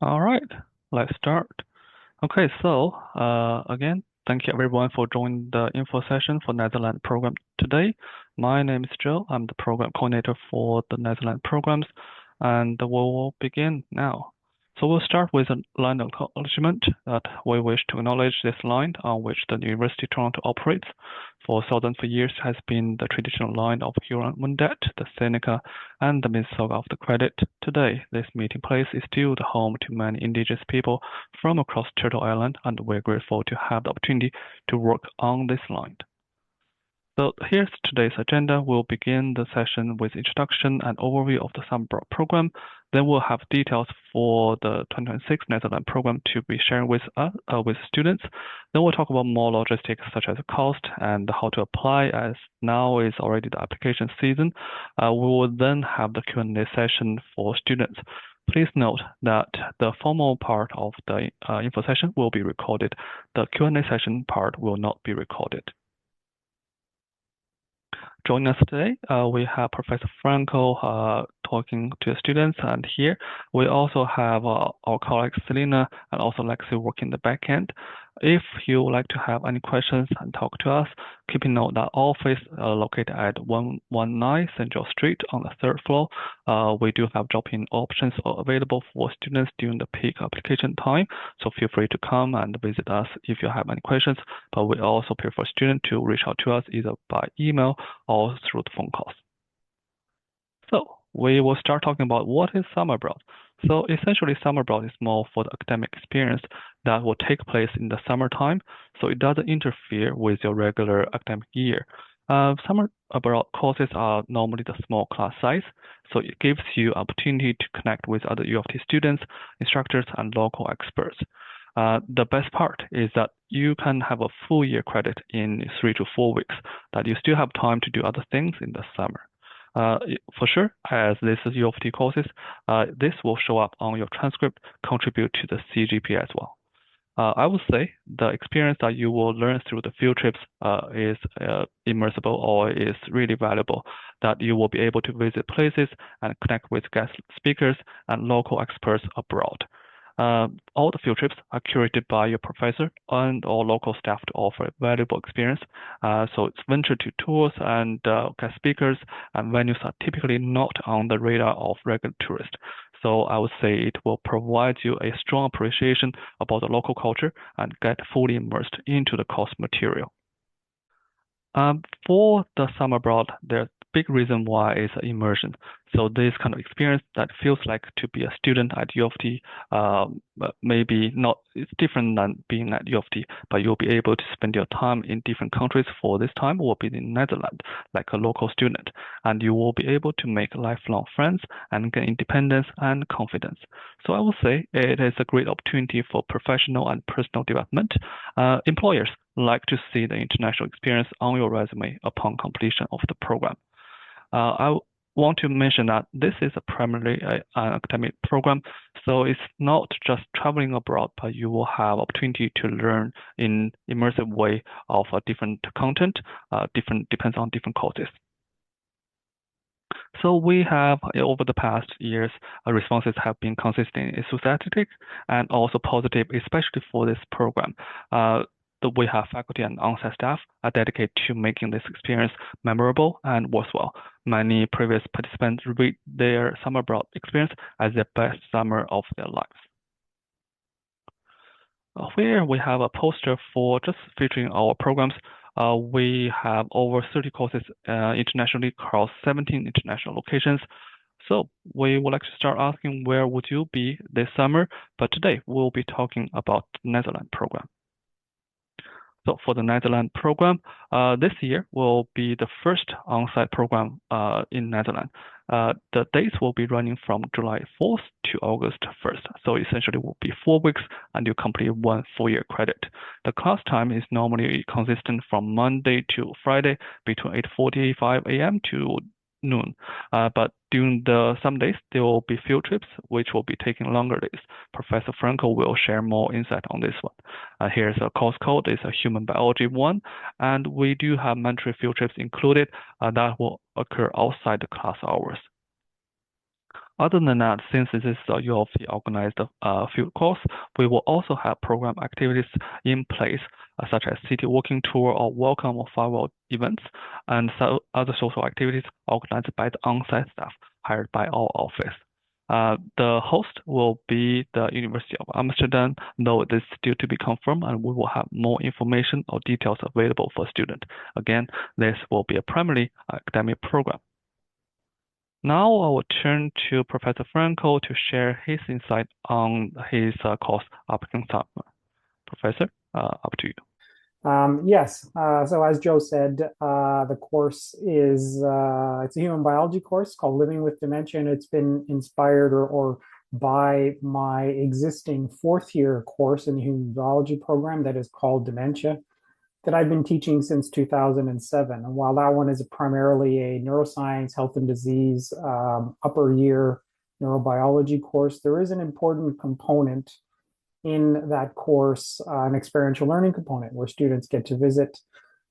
All right, let's start. Okay, so again, thank you everyone for joining the info session for Netherlands program today. My name is Joe. I'm the program coordinator for the Netherlands programs, and we will begin now. So we'll start with a line of acknowledgement that we wish to acknowledge this line on which the University of Toronto operates. For thousands of years has been the traditional line of Huron-Wendat, the Seneca, and the Mississauga of the Credit. Today, this meeting place is still the home to many Indigenous people from across Turtle Island, and we're grateful to have the opportunity to work on this line. So here's today's agenda. We'll begin the session with introduction and overview of the summer program. Then we'll have details for the 2026 Netherlands program to be shared with students. Then we'll talk about more logistics such as cost and how to apply, as now is already the application season. We will then have the Q&A session for students. Please note that the formal part of the info session will be recorded. The Q&A session part will not be recorded. Joining us today, we have Professor Franco talking to the students, and here we also have our colleagues Selena and also Lexi working the back end. If you would like to have any questions and talk to us, keep in note that our office located at 119 Central Street on the third floor. We do have drop-in options available for students during the peak application time, so feel free to come and visit us if you have any questions. But we also prefer students to reach out to us either by email or through the phone calls. So we will start talking about what is summer abroad. So essentially, summer abroad is more for the academic experience that will take place in the summertime, so it doesn't interfere with your regular academic year. Summer abroad courses are normally the small class size, so it gives you opportunity to connect with other U of T students, instructors, and local experts. The best part is that you can have a full year credit in 3 to 4 weeks, that you still have time to do other things in the summer. For sure, as this is U of T courses, this will show up on your transcript, contribute to the CGPA as well. I would say the experience that you will learn through the field trips is immersible or is really valuable, that you will be able to visit places and connect with guest speakers and local experts abroad. All the field trips are curated by your professor and or local staff to offer valuable experience. So it's venture to tours and guest speakers and venues are typically not on the radar of regular tourists. So I would say it will provide you a strong appreciation about the local culture and get fully immersed into the course material. For the summer abroad, there's big reason why is immersion. So this kind of experience that feels like to be a student at U of T, maybe not, it's different than being at U of T, but you'll be able to spend your time in different countries. For this time will be in Netherlands, like a local student, and you will be able to make lifelong friends and gain independence and confidence. So I would say it is a great opportunity for professional and personal development. Employers like to see the international experience on your resume upon completion of the program. I want to mention that this is primarily an academic program, so it's not just traveling abroad, but you will have opportunity to learn in immersive way of a different content, depends on different courses. So we have, over the past years, responses have been consistent, enthusiastic, and also positive, especially for this program. We have faculty and on-site staff are dedicated to making this experience memorable and worthwhile. Many previous participants rate their summer abroad experience as the best summer of their lives. Here we have a poster for just featuring our programs. We have over 30 courses internationally across 17 international locations. So we would like to start asking where would you be this summer, but today we'll be talking about the Netherlands program. So for the Netherlands program, this year will be the first on-site program in Netherlands. The dates will be running from July 4th to August 1st. So essentially will be 4 weeks and you complete 1 full year credit. The class time is normally consistent from Monday to Friday between 8:45 a.m. to noon. But during some days, there will be field trips, which will be taking longer days. Professor Franco will share more insight on this one. Here's a course code. It's a human biology 1, and we do have mandatory field trips included that will occur outside the class hours. Other than that, since this is a U of T organized field course, we will also have program activities in place, such as city walking tour or welcome or farewell events, and so other social activities organized by the on-site staff hired by our office. The host will be the University of Amsterdam, though this is still to be confirmed, and we will have more information or details available for students. Again, this will be a primarily academic program. Now I will turn to Professor Franco to share his insight on his course upcoming summer. Professor, up to you. Yes, so as Joe said, the course is it's a human biology course called Living with Dementia, and it's been inspired or by my existing fourth year course in the human biology program that is called Dementia, that I've been teaching since 2007. And while that one is primarily a neuroscience, health and disease, upper year neurobiology course, there is an important component in that course, an experiential learning component where students get to visit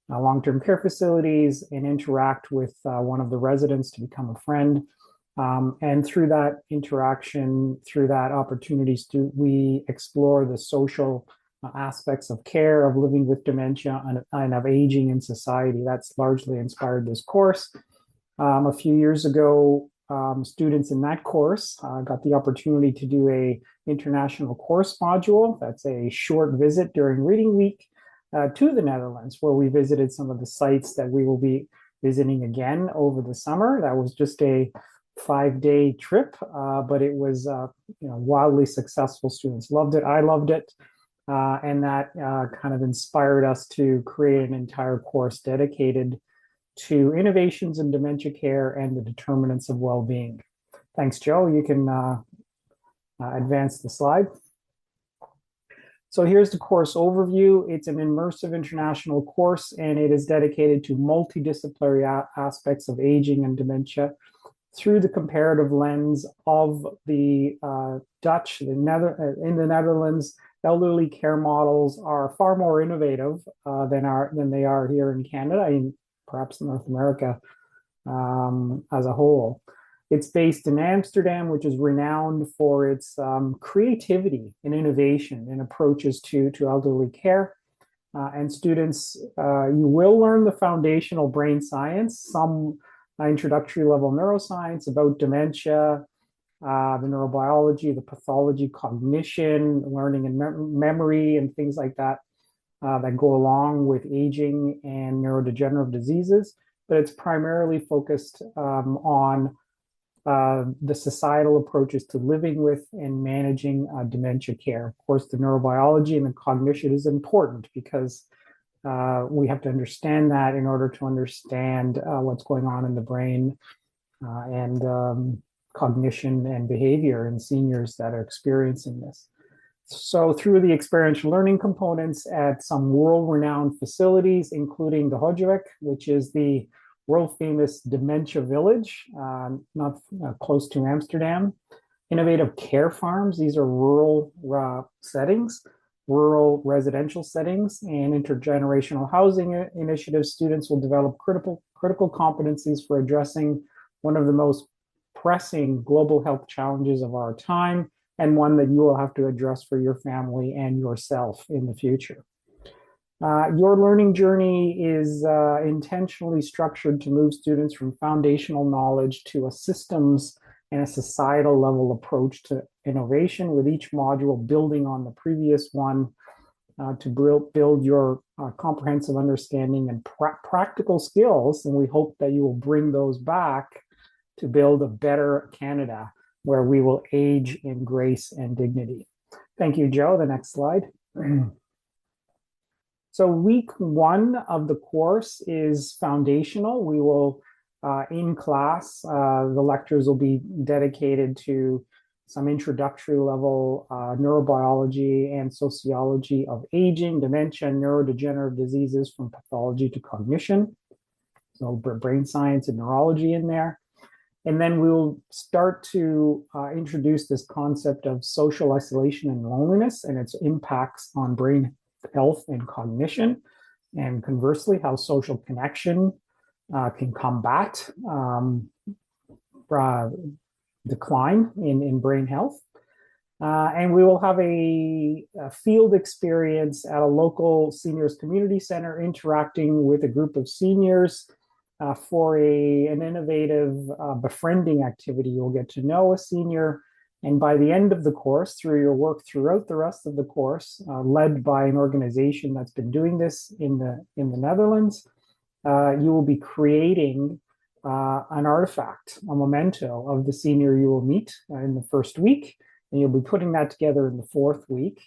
long-term care facilities and interact with one of the residents to become a friend. And through that interaction, through that opportunity, we explore the social aspects of care, of living with dementia, and of aging in society. That's largely inspired this course. A few years ago, students in that course got the opportunity to do a international course module. That's a short visit during reading week to the Netherlands, where we visited some of the sites that we will be visiting again over the summer. That was just a 5-day trip, but it was wildly successful. Students loved it. I loved it. And that kind of inspired us to create an entire course dedicated to innovations in dementia care and the determinants of well-being. Thanks, Joe. You can advance the slide. So here's the course overview. It's an immersive international course, and it is dedicated to multidisciplinary aspects of aging and dementia through the comparative lens of the Dutch, in the Netherlands. Elderly care models are far more innovative than they are here in Canada, and perhaps North America as a whole. It's based in Amsterdam, which is renowned for its creativity and innovation in approaches to elderly care. And students, you will learn the foundational brain science, some introductory level neuroscience about dementia, the neurobiology, the pathology, cognition, learning and memory, and things like that that go along with aging and neurodegenerative diseases. But it's primarily focused on the societal approaches to living with and managing dementia care. Of course, the neurobiology and the cognition is important because we have to understand that in order to understand what's going on in the brain and cognition and behavior in seniors that are experiencing this. So through the experiential learning components at some world-renowned facilities, including the Hojeweg, which is the world-famous dementia village, not close to Amsterdam. Innovative care farms, these are rural settings, rural residential settings, and intergenerational housing initiatives. Students will develop critical competencies for addressing one of the most pressing global health challenges of our time, and one that you will have to address for your family and yourself in the future. Your learning journey is intentionally structured to move students from foundational knowledge to a systems and a societal level approach to innovation, with each module building on the previous one to build your comprehensive understanding and practical skills. And we hope that you will bring those back to build a better Canada where we will age in grace and dignity. Thank you, Joe. The next slide. So week 1 of the course is foundational. We will, in class, the lectures will be dedicated to some introductory level neurobiology and sociology of aging, dementia, and neurodegenerative diseases from pathology to cognition. So brain science and neurology in there. And then we'll start to introduce this concept of social isolation and loneliness and its impacts on brain health and cognition, and conversely, how social connection can combat decline in brain health. And we will have a field experience at a local seniors community center interacting with a group of seniors for an innovative befriending activity. You'll get to know a senior, and by the end of the course, through your work throughout the rest of the course, led by an organization that's been doing this in the Netherlands, you will be creating an artifact, a memento of the senior you will meet in the first week. And you'll be putting that together in the fourth week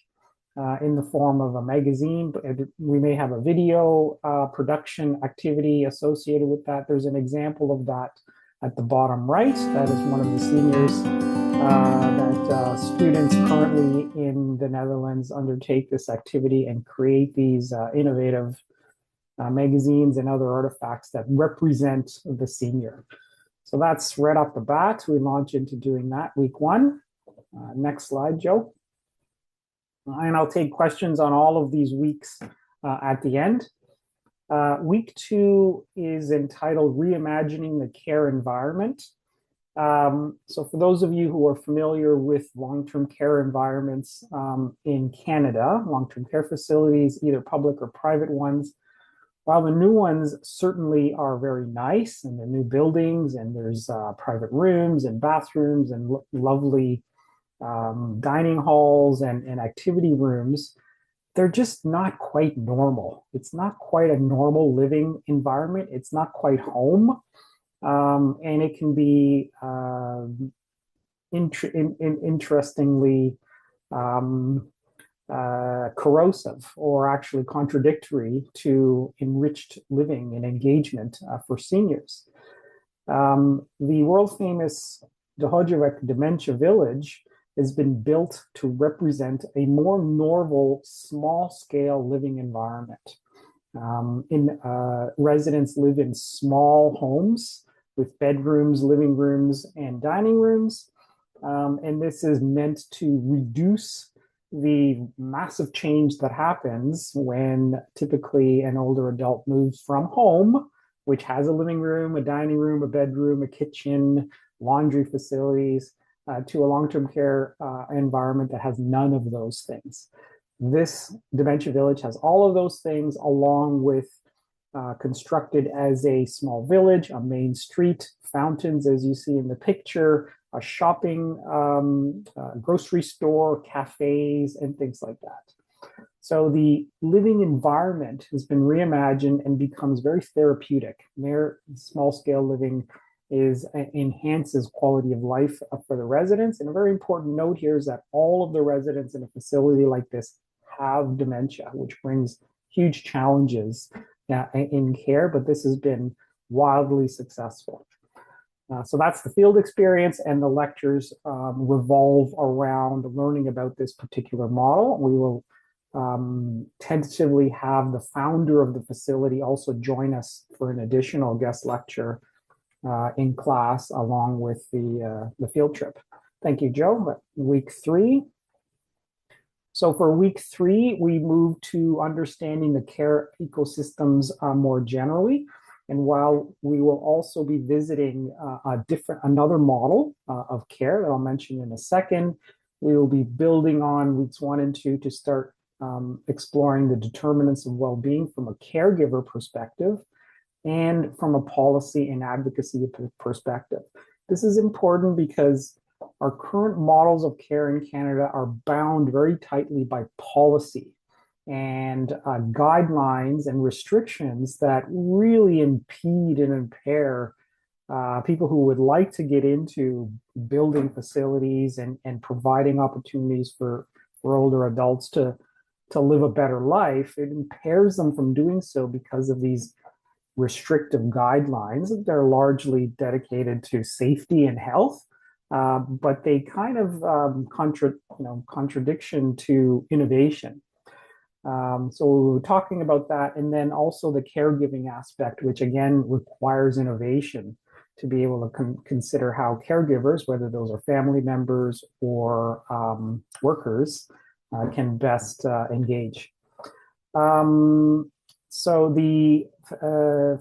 in the form of a magazine. We may have a video production activity associated with that. There's an example of that at the bottom right. That is one of the seniors that students currently in the Netherlands undertake this activity and create these innovative magazines and other artifacts that represent the senior. So that's right off the bat. We launch into doing that week one. Next slide, Joe. And I'll take questions on all of these weeks at the end. Week two is entitled Reimagining the Care Environment. So for those of you who are familiar with long-term care environments in Canada, long-term care facilities, either public or private ones, while the new ones certainly are very nice and they're new buildings and there's private rooms and bathrooms and lovely dining halls and activity rooms, they're just not quite normal. It's not quite a normal living environment. It's not quite home. And it can be interestingly corrosive or actually contradictory to enriched living and engagement for seniors. The world famous Dohodjevec Dementia Village has been built to represent a more normal, small-scale living environment. Residents live in small homes with bedrooms, living rooms, and dining rooms. And this is meant to reduce the massive change that happens when typically an older adult moves from home, which has a living room, a dining room, a bedroom, a kitchen, laundry facilities, to a long-term care environment that has none of those things. This dementia village has all of those things, along with constructed as a small village, a main street, fountains, as you see in the picture, a shopping, grocery store, cafes, and things like that. So the living environment has been reimagined and becomes very therapeutic. Their small-scale living enhances quality of life for the residents. And a very important note here is that all of the residents in a facility like this have dementia, which brings huge challenges in care, but this has been wildly successful. So that's the field experience, and the lectures revolve around learning about this particular model. We will tentatively have the founder of the facility also join us for an additional guest lecture in class along with the field trip. Thank you, Joe. Week three. So for week three, we move to understanding the care ecosystems more generally. And while we will also be visiting another model of care that I'll mention in a second, we will be building on weeks 1 and 2 to start exploring the determinants of well-being from a caregiver perspective and from a policy and advocacy perspective. This is important because our current models of care in Canada are bound very tightly by policy and guidelines and restrictions that really impede and impair people who would like to get into building facilities and providing opportunities for older adults to live a better life. It impairs them from doing so because of these restrictive guidelines. They're largely dedicated to safety and health, but they kind of contradiction to innovation. So we were talking about that, and then also the caregiving aspect, which again requires innovation to be able to consider how caregivers, whether those are family members or workers, can best engage. So the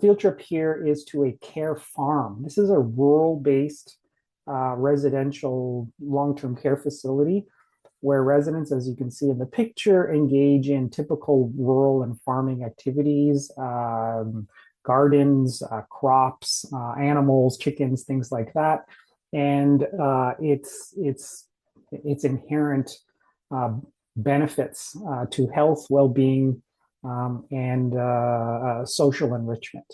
field trip here is to a care farm. This is a rural-based residential long-term care facility where residents, as you can see in the picture, engage in typical rural and farming activities, gardens, crops, animals, chickens, things like that. And its inherent benefits to health, well-being, and social enrichment.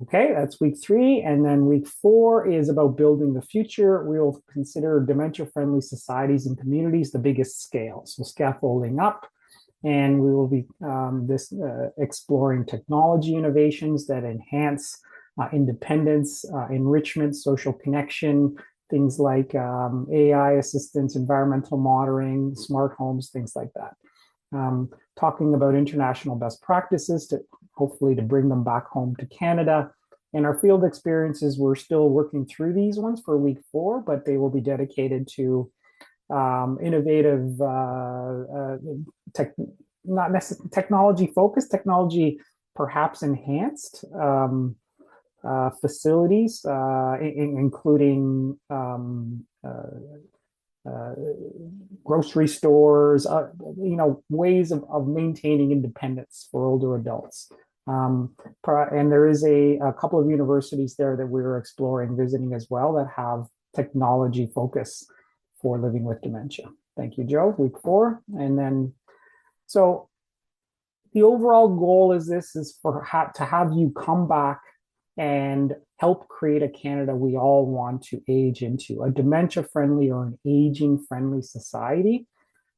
Okay, that's week 3. And then week 4 is about building the future. We'll consider dementia-friendly societies and communities, the biggest scale. So scaffolding up, and we will be exploring technology innovations that enhance independence, enrichment, social connection, things like AI assistance, environmental monitoring, smart homes, things like that. Talking about international best practices to hopefully to bring them back home to Canada. And our field experiences, we're still working through these ones for week 4, but they will be dedicated to innovative, not necessarily technology focused, technology perhaps enhanced facilities, including grocery stores, ways of maintaining independence for older adults. And there is a couple of universities there that we're exploring, visiting as well, that have technology focus for living with dementia. Thank you, Joe. Week 4. And then, so the overall goal is to have you come back and help create a Canada we all want to age into, a dementia-friendly or an aging-friendly society.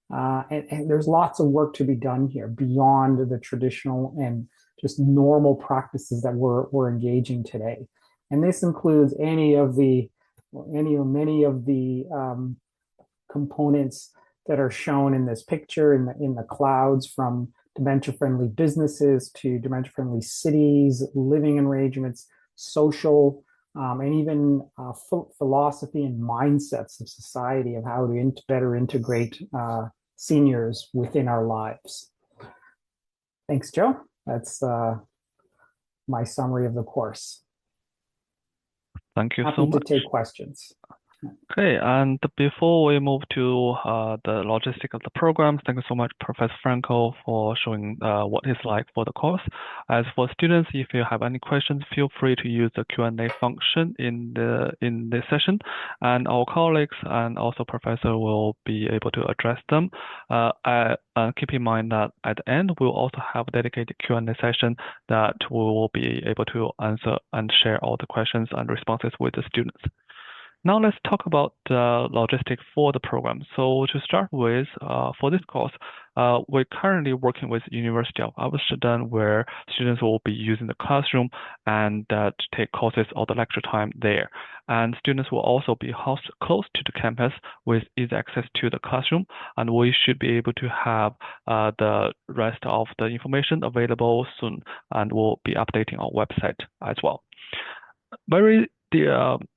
And there's lots of work to be done here beyond the traditional and just normal practices that we're engaging today. And this includes many of the components that are shown in this picture in the clouds, from dementia-friendly businesses to dementia-friendly cities, living arrangements, social, and even philosophy and mindsets of society of how to better integrate seniors within our lives. Thanks, Joe. That's my summary of the course. Thank you Happy so much. to take questions. Okay, and before we move to the logistics of the program, thank you so much, Professor Franco, for showing what it's like for the course. As for students, if you have any questions, feel free to use the Q&A function in this session, and our colleagues and also professor will be able to address them. Keep in mind that at the end, we'll also have a dedicated Q&A session that we will be able to answer and share all the questions and responses with the students. Now let's talk about the logistics for the program. So to start with, for this course, we're currently working with University of Amsterdam, where students will be using the classroom and to take courses or the lecture time there. And students will also be housed close to the campus with easy access to the classroom, and we should be able to have the rest of the information available soon, and we'll be updating our website as well.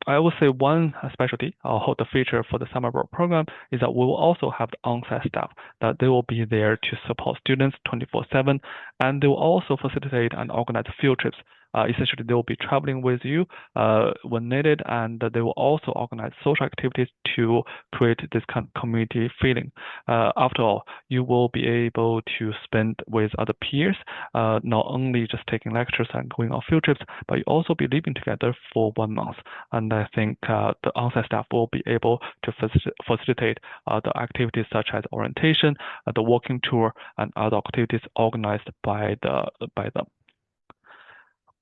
I would say one specialty or the feature for the summer work program is that we will also have the on-site staff, that they will be there to support students 24/7, and they will also facilitate and organize field trips. Essentially, they will be traveling with you when needed, and they will also organize social activities to create this kind of community feeling. After all, you will be able to spend with other peers, not only just taking lectures and going on field trips, but you also be living together for 1 month. And I think the on-site staff will be able to facilitate the activities such as orientation, the walking tour, and other activities organized by them.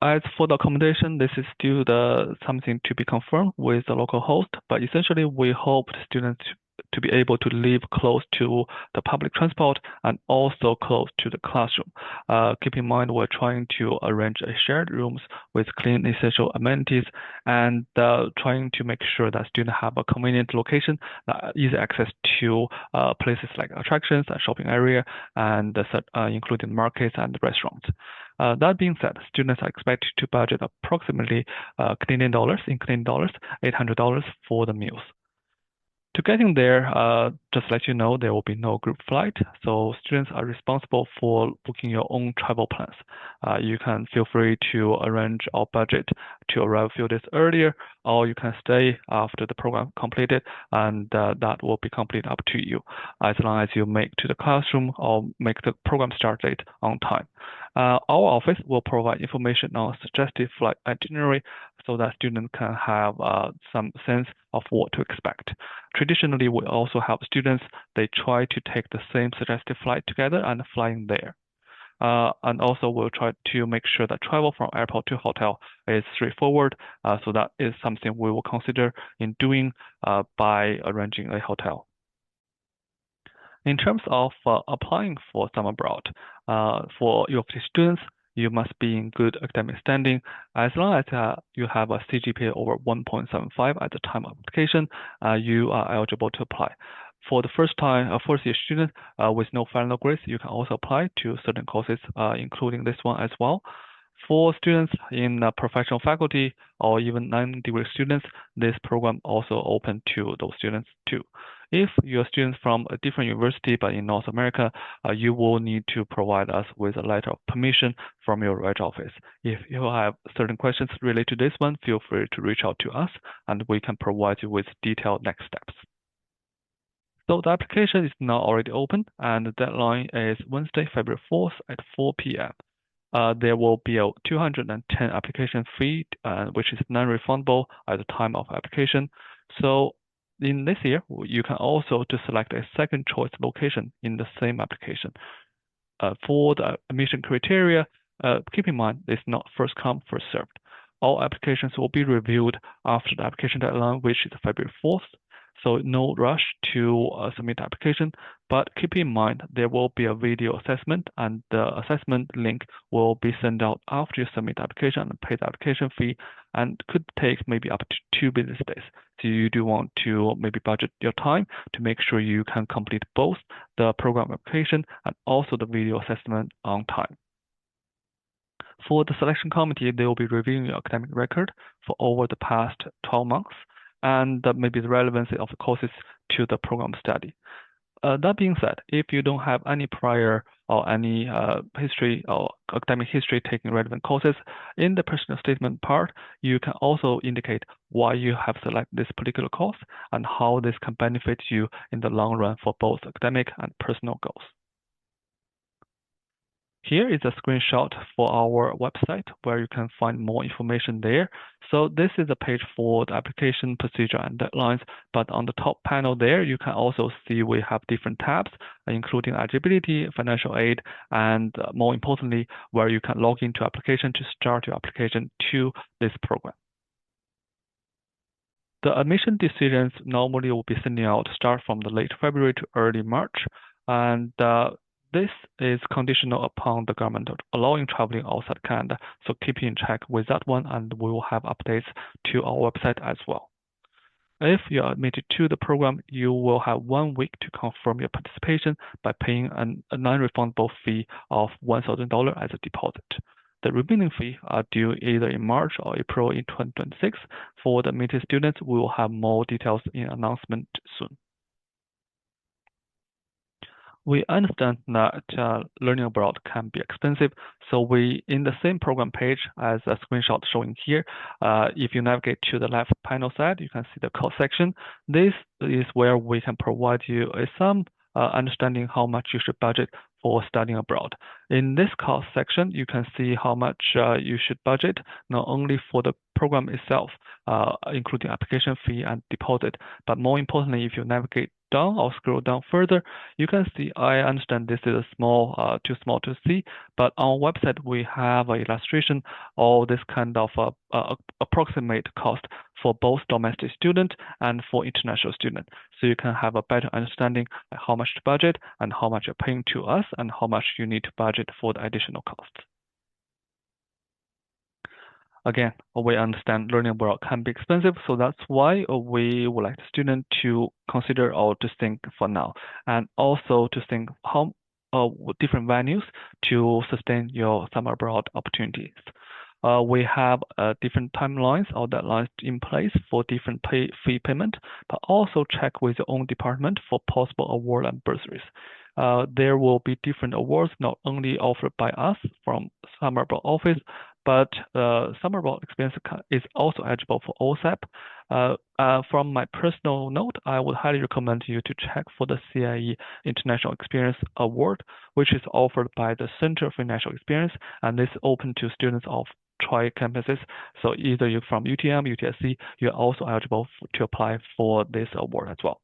As for the accommodation, this is still something to be confirmed with the local host, but essentially we hope students to be able to live close to the public transport and also close to the classroom. Keep in mind, we're trying to arrange shared rooms with clean essential amenities and trying to make sure that students have a convenient location, easy access to places like attractions and shopping area, and including markets and restaurants. That being said, students are expected to budget approximately Canadian dollars, $800 for the meals. To getting there, just let you know, there will be no group flight, so students are responsible for booking your own travel plans. You can feel free to arrange our budget to arrive a few days earlier, or you can stay after the program completed, and that will be completely up to you, as long as you make to the classroom or make the program start date on time. Our office will provide information on suggested flight itinerary so that students can have some sense of what to expect. Traditionally, we also help students, they try to take the same suggested flight together and flying there. And also we'll try to make sure that travel from airport to hotel is straightforward. So that is something we will consider in doing by arranging a hotel. In terms of applying for summer abroad, for U of T students, you must be in good academic standing. As long as you have a CGPA over 1.75 at the time of application, you are eligible to apply. For the first year student with no final grades, you can also apply to certain courses, including this one as well. For students in professional faculty or even non-degree students, this program also open to those students too. If you're students from a different university but in North America, you will need to provide us with a letter of permission from your reg office. If you have certain questions related to this one, feel free to reach out to us and we can provide you with detailed next steps. So the application is now already open and the deadline is Wednesday, February 4th at 4 p.m. There will be a 210 application fee, which is non-refundable at the time of application. So in this year, you can also to select a second choice location in the same application. For the admission criteria, keep in mind it's not first come, first served. All applications will be reviewed after the application deadline, which is February 4th. So no rush to submit the application, but keep in mind there will be a video assessment and the assessment link will be sent out after you submit the application and pay the application fee, and could take maybe up to 2 business days. So you do want to maybe budget your time to make sure you can complete both the program application and also the video assessment on time. For the selection committee, they will be reviewing your academic record for over the past 12 months and maybe the relevancy of the courses to the program study. That being said, if you don't have any prior or any history or academic history taking relevant courses, in the personal statement part, you can also indicate why you have selected this particular course and how this can benefit you in the long run for both academic and personal goals. Here is a screenshot for our website where you can find more information there. So this is a page for the application procedure and deadlines, but on the top panel there, you can also see we have different tabs, including eligibility, financial aid, and more importantly, where you can log into application to start your application to this program. The admission decisions normally will be sending out start from the late February to early March, and this is conditional upon the government allowing traveling outside Canada, so keep in check with that one and we will have updates to our website as well. If you are admitted to the program, you will have 1 week to confirm your participation by paying a non-refundable fee of $1,000 as a deposit. The remaining fee are due either in March or April in 2026. For the admitted students, we will have more details in announcement soon. We understand that learning abroad can be expensive, so we, in the same program page as a screenshot showing here, if you navigate to the left panel side, you can see the cost section. This is where we can provide you some understanding how much you should budget for studying abroad. In this cost section, you can see how much you should budget, not only for the program itself, including application fee and deposit, but more importantly, if you navigate down or scroll down further, you can see, I understand this is a too small to see, but on our website, we have an illustration of this kind of approximate cost for both domestic students and for international students. So you can have a better understanding of how much to budget and how much you're paying to us and how much you need to budget for the additional costs. Again, we understand learning abroad can be expensive, so that's why we would like the student to consider or to think for now, and also to think how different venues to sustain your summer abroad opportunities. We have different timelines or deadlines in place for different fee payment, but also check with your own department for possible award and bursaries. There will be different awards not only offered by us from Summer Abroad office, but Summer Abroad experience is also eligible for OSAP. From my personal note, I would highly recommend you to check for the CIE International Experience Award, which is offered by the Center for International Experience, and is open to students of Troy campuses. So either you're from UTM, UTSC, you're also eligible to apply for this award as well.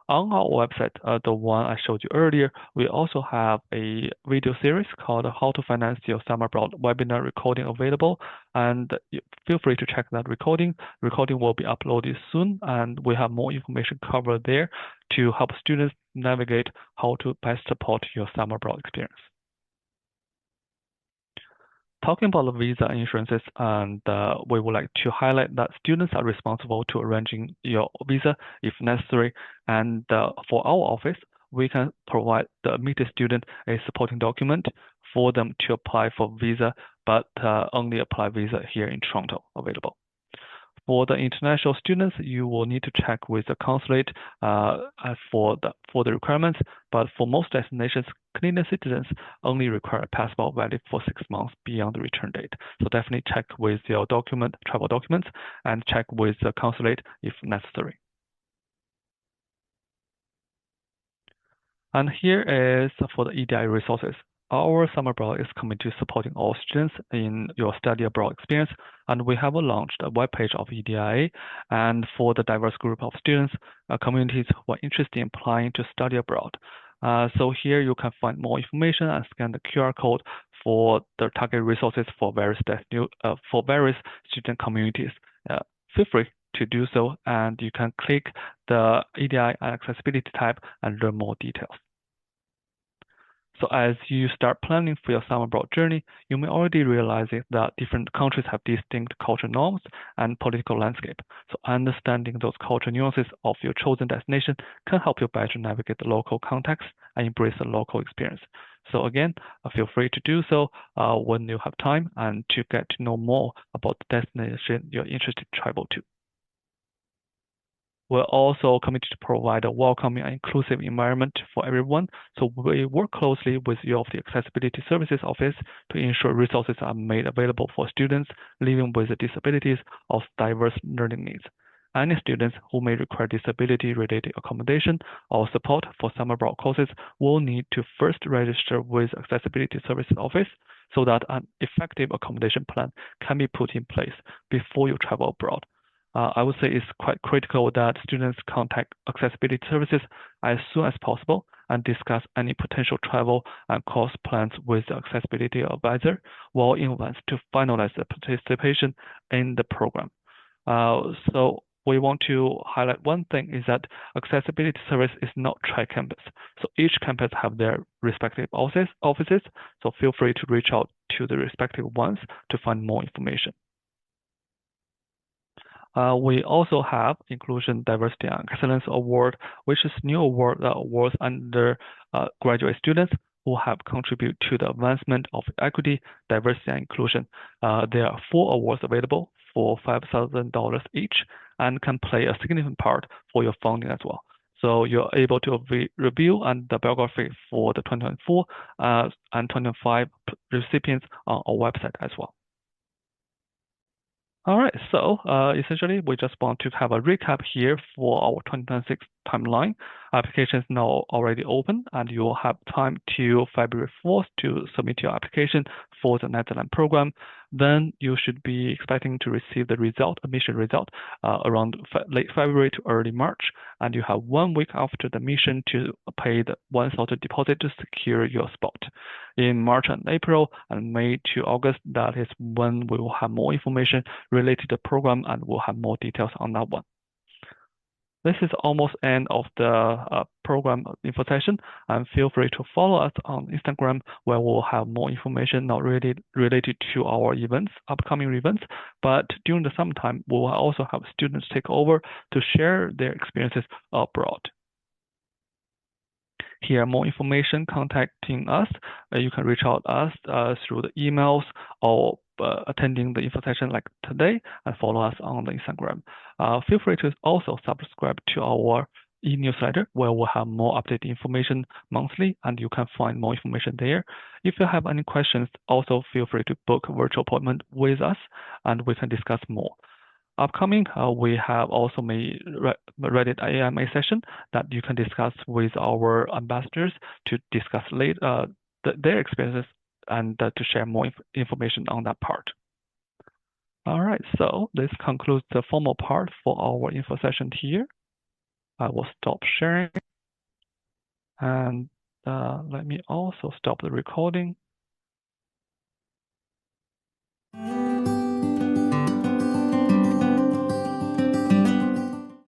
On our website, the one I showed you earlier, we also have a video series called How to Finance Your Summer Abroad webinar recording available, and feel free to check that recording. Recording will be uploaded soon, and we have more information covered there to help students navigate how to best support your summer abroad experience. Talking about the visa insurances, and we would like to highlight that students are responsible to arranging your visa if necessary. And for our office, we can provide the admitted student a supporting document for them to apply for visa, but only apply visa here in Toronto available. For the international students, you will need to check with the consulate for the requirements. But for most destinations, Canadian citizens only require a passport valid for 6 months beyond the return date. So definitely check with your travel documents, and check with the consulate if necessary. And here is for the EDI resources. Our Summer Abroad is committed to supporting all students in your study abroad experience, and we have launched a webpage of EDIA, and for the diverse group of students, communities who are interested in applying to study abroad. So here you can find more information and scan the QR code for the target resources for various student communities. Feel free to do so, and you can click the EDI accessibility tab and learn more details. So as you start planning for your summer abroad journey, you may already realize that different countries have distinct cultural norms and political landscape. So understanding those cultural nuances of your chosen destination can help you better navigate the local context and embrace the local experience. So again, feel free to do so when you have time and to get to know more about the destination you're interested to travel to. We're also committed to provide a welcoming and inclusive environment for everyone. So we work closely with you of the Accessibility Services Office to ensure resources are made available for students living with disabilities or diverse learning needs. Any students who may require disability-related accommodation or support for summer abroad courses will need to first register with Accessibility Services Office so that an effective accommodation plan can be put in place before you travel abroad. I would say it's quite critical that students contact Accessibility Services as soon as possible and discuss any potential travel and course plans with the Accessibility Advisor well in advance to finalize the participation in the program. So we want to highlight one thing is that Accessibility Service is not tri-campus. So each campus have their respective offices, so feel free to reach out to the respective ones to find more information. We also have Inclusion, Diversity, and Excellence Award, which is a new award that awards under graduate students who have contributed to the advancement of equity, diversity, and inclusion. There are 4 awards available for $5,000 each and can play a significant part for your funding as well. So you're able to review and the biography for the 2024 and 2025 recipients on our website as well. All right, so essentially, we just want to have a recap here for our 2026 timeline. Application is now already open, and you will have time till February 4th to submit your application for the Netherlands program. Then you should be expecting to receive the admission result, around late February to early March, and you have 1 week after the admission to pay the $1,000 deposit to secure your spot. In March and April and May to August, that is when we will have more information related to the program, and we'll have more details on that one. This is almost end of the program info session, and feel free to follow us on Instagram, where we'll have more information not really related to our events, upcoming events, but during the summertime, we will also have students take over to share their experiences abroad. Here, more information contacting us. You can reach out us through the emails or attending the info session like today and follow us on the Instagram. Feel free to also subscribe to our e-newsletter where we'll have more updated information monthly and you can find more information there. If you have any questions, also feel free to book a virtual appointment with us and we can discuss more. Upcoming, we have also made Reddit AMA session that you can discuss with our ambassadors to discuss their experiences and to share more information on that part. All right, so this concludes the formal part for our info session here. I will stop sharing and let me also stop the recording.